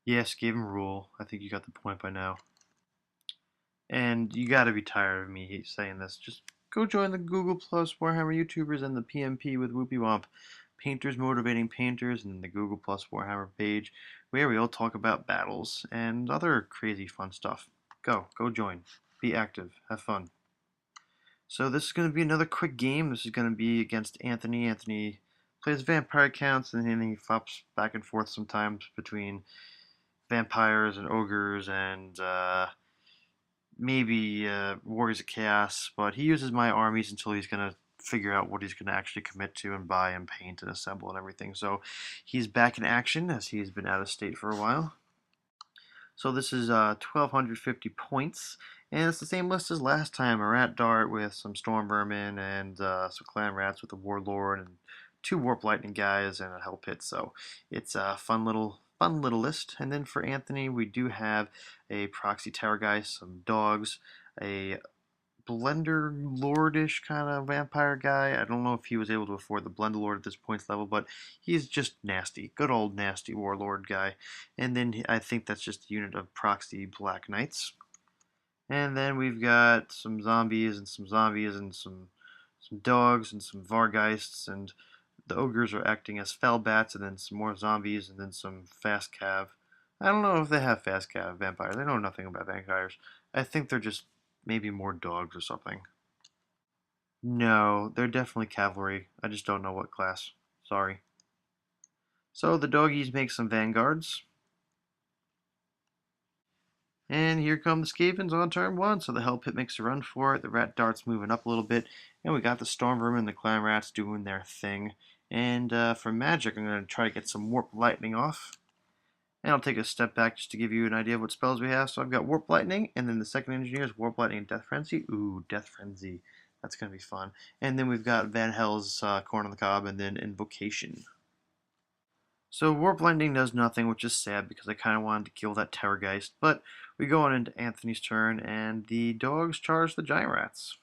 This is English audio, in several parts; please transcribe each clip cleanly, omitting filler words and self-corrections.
Yeah, Skaven rule. I think you got the point by now. And you gotta be tired of me saying this. Just go join the Google Plus Warhammer YouTubers and the PMP with Whoopie Womp. Painters Motivating Painters and the Google Plus Warhammer page where we all talk about battles and other crazy fun stuff. Go join. Be active. Have fun. So this is going to be another quick game. This is going to be against Anthony. Anthony plays vampire counts and then he flops back and forth sometimes between vampires and ogres and maybe Warriors of Chaos, but he uses my armies until he's going to figure out what he's going to actually commit to and buy and paint and assemble and everything. So he's back in action as he's been out of state for a while. So this is 1,250 points, and it's the same list as last time. A rat dart with some storm vermin and some clan rats with a warlord and two warp lightning guys and a hell pit. So it's a fun little list. And then for Anthony, we do have a proxy terror guy, some dogs, a Blender Lordish kind of vampire guy. I don't know if he was able to afford the Blender Lord at this points level, but he's just nasty. Good old nasty warlord guy. And then I think that's just a unit of proxy Black Knights. And then we've got some zombies and some dogs and some Vargeists, and the ogres are acting as fell bats, and then some more zombies, and then some fast cav. I don't know if they have fast cav vampires. I know nothing about vampires. I think they're just maybe more dogs or something. No, they're definitely cavalry. I just don't know what class. Sorry. So the doggies make some vanguards. And here come the Skavens on turn one. So the Hell Pit makes a run for it. The Rat Dart's moving up a little bit. And we got the Storm Vermin and the Clan Rats doing their thing. And for magic, I'm going to try to get some Warp Lightning off. And I'll take a step back just to give you an idea of what spells we have. So I've got Warp Lightning, and then the second engineer is Warp Lightning and Death Frenzy. Ooh, Death Frenzy. That's going to be fun. And then we've got Van Hell's Corn on the Cob, and then Invocation. So Warp Lightning does nothing, which is sad because I kind of wanted to kill that Terrorgeist. But we go on into Anthony's turn, and the dogs charge the Giant Rats.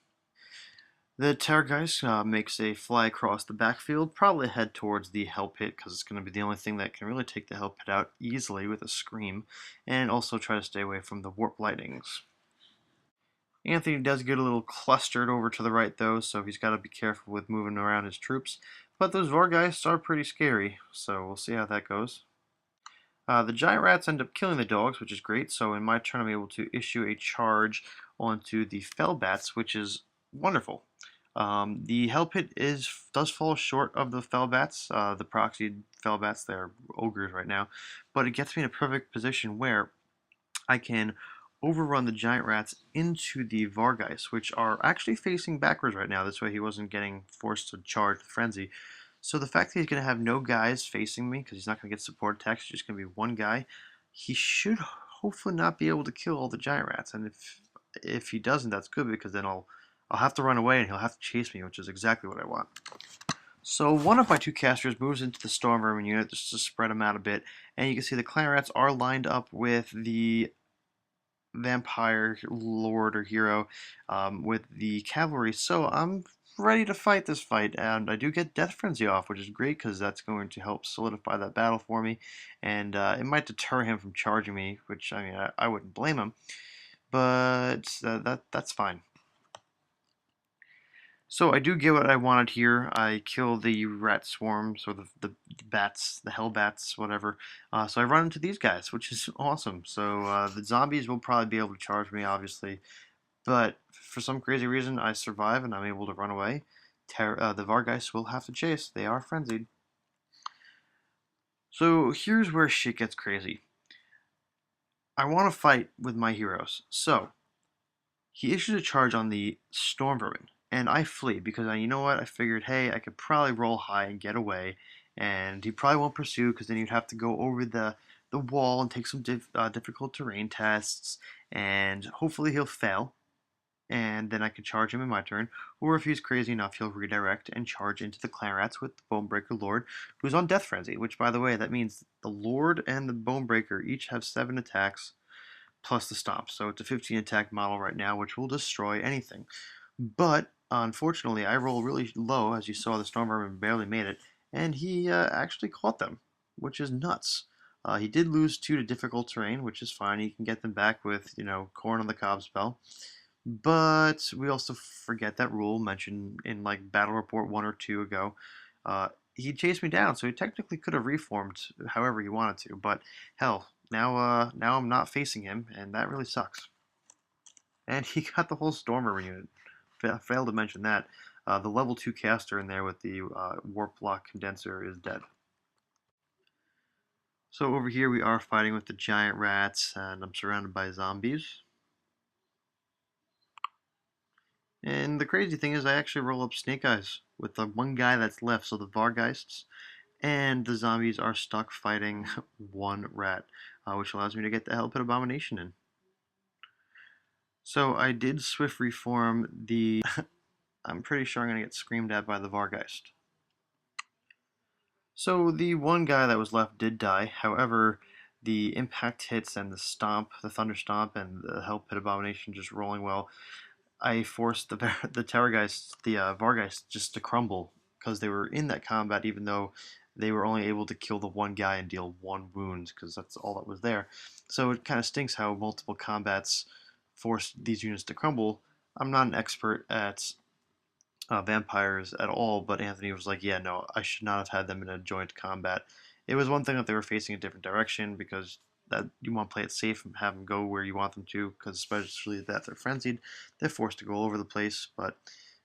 The Terrorgeist makes a fly across the backfield, probably head towards the Hell Pit because it's going to be the only thing that can really take the Hell Pit out easily with a scream, and also try to stay away from the Warp Lightnings. Anthony does get a little clustered over to the right though, so he's got to be careful with moving around his troops. But those Vargeists are pretty scary, so we'll see how that goes. The Giant Rats end up killing the dogs, which is great, so in my turn I'm able to issue a charge onto the Fell Bats, which is wonderful. The Hell Pit does fall short of the Fell Bats, the proxied Fell Bats. They're ogres right now, but it gets me in a perfect position where I can overrun the Giant Rats into the Vargeists, which are actually facing backwards right now. This way he wasn't getting forced to charge the Frenzy. So the fact that he's going to have no guys facing me, because he's not going to get support attacks, it's just going to be one guy, he should hopefully not be able to kill all the Giant Rats. And if he doesn't, that's good, because then I'll have to run away and he'll have to chase me, which is exactly what I want. So one of my two casters moves into the Storm Vermin unit just to spread them out a bit, and you can see the Clan Rats are lined up with the vampire lord or hero with the cavalry. So I'm ready to fight this fight, and I do get Death Frenzy off, which is great because that's going to help solidify that battle for me, and it might deter him from charging me, which I mean I wouldn't blame him, but that's fine. So I do get what I wanted here. I kill the rat swarms or the bats, the hell bats, whatever. So I run into these guys, which is awesome. So the zombies will probably be able to charge me, obviously, but for some crazy reason I survive and I'm able to run away. The Vargeists will have to chase. They are frenzied. So here's where shit gets crazy. I want to fight with my heroes. So he issues a charge on the Storm Vermin, and I flee because you know what? I figured, hey, I could probably roll high and get away, and he probably won't pursue because then you'd have to go over the wall and take some difficult terrain tests, and hopefully he'll fail, and then I can charge him in my turn. Or if he's crazy enough, he'll redirect and charge into the Clan Rats with the Bonebreaker Lord, who's on Death Frenzy, which, by the way, that means the Lord and the Bonebreaker each have 7 attacks plus the stomp. So it's a 15 attack model right now, which will destroy anything. But unfortunately, I roll really low, as you saw. The Storm Vermin barely made it, and he actually caught them, which is nuts. He did lose 2 to difficult terrain, which is fine. He can get them back with, corn on the cob spell. But we also forget that rule mentioned in like Battle Report 1 or 2 ago. He chased me down, so he technically could have reformed however he wanted to. But hell, now I'm not facing him, and that really sucks. And he got the whole Stormer unit. Failed to mention that. The level 2 caster in there with the Warp Lock Condenser is dead. So over here we are fighting with the giant rats, and I'm surrounded by zombies. And the crazy thing is I actually roll up Snake Eyes with the one guy that's left, so the Vargeists and the zombies are stuck fighting one rat, which allows me to get the Hell Pit Abomination in. So I did Swift Reform the... I'm pretty sure I'm going to get screamed at by the Vargeist. So the one guy that was left did die. However, the impact hits and the stomp, the thunder stomp, and the Hell Pit Abomination just rolling well, I forced the Terrorgeist, the Vargeist, just to crumble because they were in that combat, even though they were only able to kill the one guy and deal 1 wound because that's all that was there. So it kind of stinks how multiple combats forced these units to crumble. I'm not an expert at vampires at all, but Anthony was like, yeah, no, I should not have had them in a joint combat. It was one thing that they were facing a different direction because that you want to play it safe and have them go where you want them to, because especially that they're frenzied, they're forced to go all over the place. But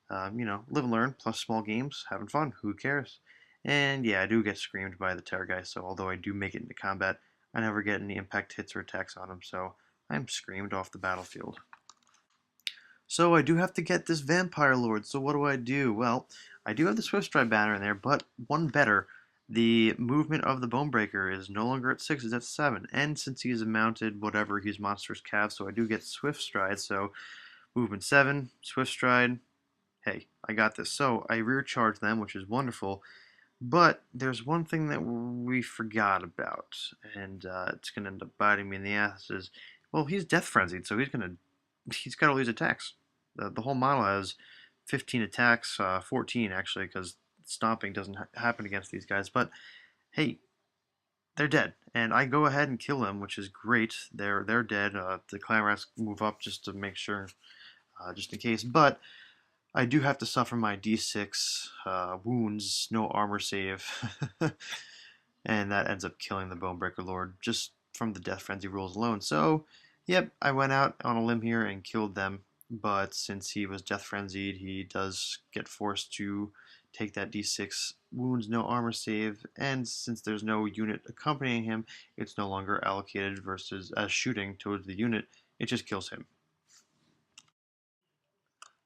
live and learn. Plus small games, having fun. Who cares? And yeah, I do get screamed by the terror guy. So although I do make it into combat, I never get any impact hits or attacks on him. So I'm screamed off the battlefield. So I do have to get this Vampire Lord, so what do? Well, I do have the Swift Stride banner in there, but one better. The movement of the Bonebreaker is no longer at 6, it's at 7. And since he's mounted whatever, he's Monstrous Cav, so I do get Swift Stride, so movement 7, Swift Stride. Hey, I got this. So I rear charge them, which is wonderful. But there's one thing that we forgot about, and it's going to end up biting me in the ass, is, well, he's Death Frenzied, so he's got all these attacks. The whole model has 15 attacks, 14 actually, because stomping doesn't happen against these guys. But hey, they're dead, and I go ahead and kill them, which is great. They're dead. The clan rats move up just to make sure, just in case. But I do have to suffer my D6 wounds, no armor save, and that ends up killing the Bonebreaker Lord just from the Death Frenzy rules alone. So, yep, I went out on a limb here and killed them, but since he was Death Frenzied, he does get forced to take that D6 wounds, no armor save, and since there's no unit accompanying him, it's no longer allocated versus as shooting towards the unit, it just kills him.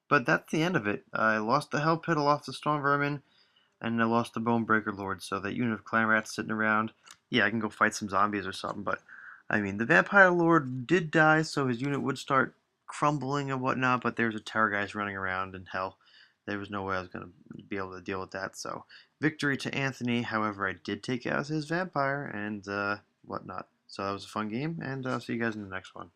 But that's the end of it. I lost the Hell Pit, I lost the Storm Vermin, and I lost the Bonebreaker Lord, so that unit of clan rats sitting around, yeah, I can go fight some zombies or something, but, I mean, the Vampire Lord did die, so his unit would start crumbling and whatnot, but there's a terror guys running around, and hell, there was no way I was going to be able to deal with that, so victory to Anthony. However, I did take out his vampire and whatnot. So that was a fun game, and I'll see you guys in the next one.